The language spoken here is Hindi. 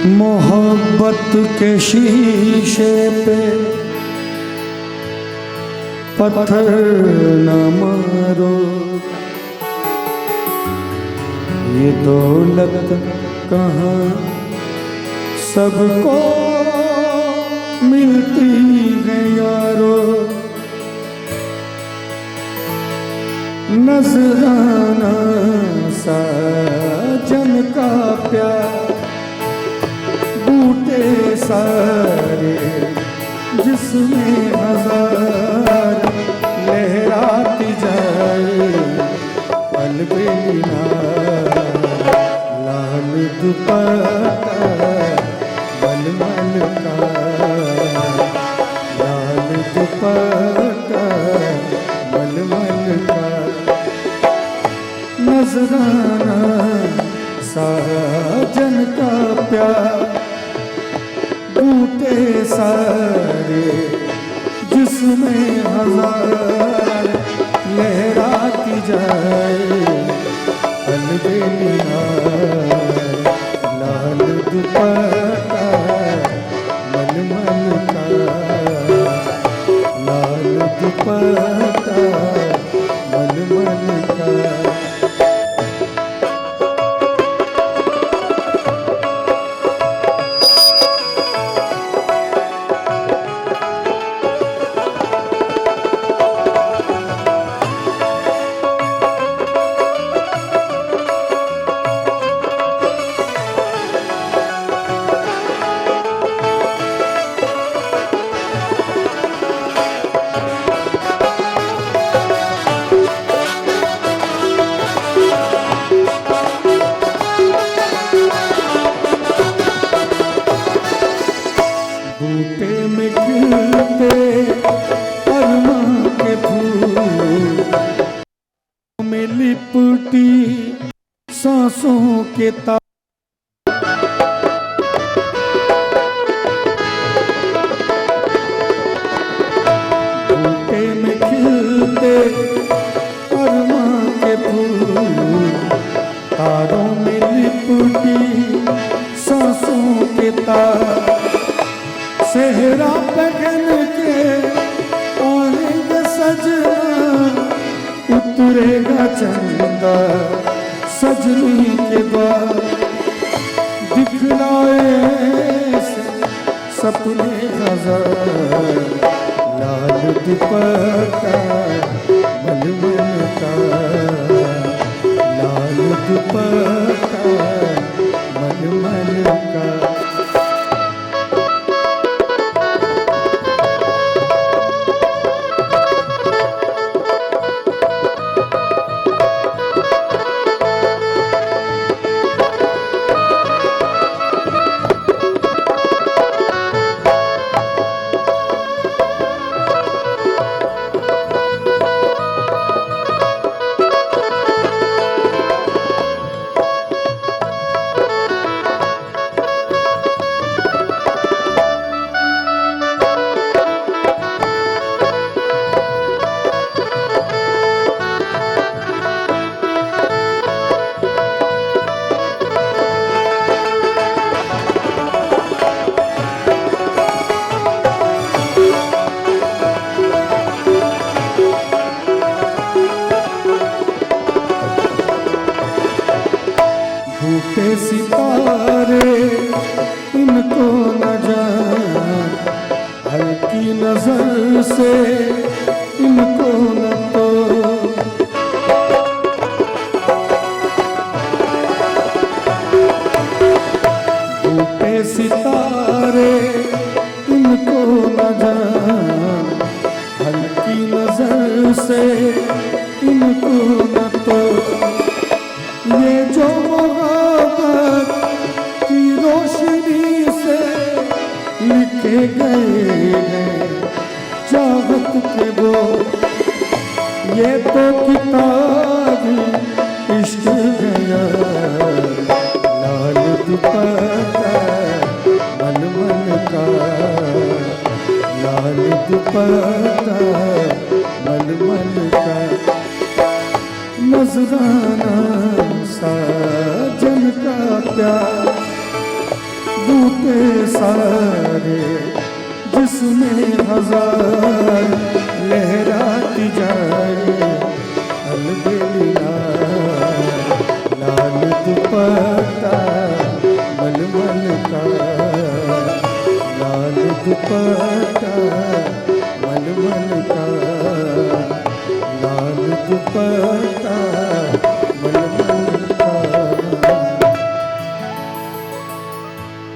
मोहब्बत के शीशे पे पत्थर न मारो, ये दौलत कहाँ सबको मिलती है यारो। नजराना साजन का प्यार बूटे सारे जिसमें हजार लहराती जाए अलबेला। लाल दुपट्टा मलमल का, लाल दुपट्टा मलमल का। नजराना साजन का प्यार बूटे सारे जिसमें हजार लहराती जाए अलबेला। लाल दुपट्टा मलमल का, लाल दुपट्टा मलमल का। बूटे में खिलते अरमां के फूल में लिपटी सांसों के तार। बूटे में खिलते अरमां के फूल तारों में लिपटी सांसों के तार। सेहरा पहन के आएंगे सजना, उतरेगा चंदा सजनी के बाद। दिखलाए सपने हजार लाल दुपट्टा मलमल का, लाल दुपट्टा मलमल का। झूठे सितारे इनको न जान, हल्की नजर से इनको न तो। झूठे सितारे इनको न जान, हल्की नजर से इनको न तो। ये जो मोहब्बत की रोशनी से लिखे गए हैं चाहत के वो, ये तो किताब इश्क है यार। लाल दुपट्टा मलमल का, लाल दुपट्टा मलमल का। नजराना साजन का प्यार बूटे सारे जिसमें हजार लहराती जाए अलबेला, लाल दुपट्टा मलमल का, लाल दुपट्टा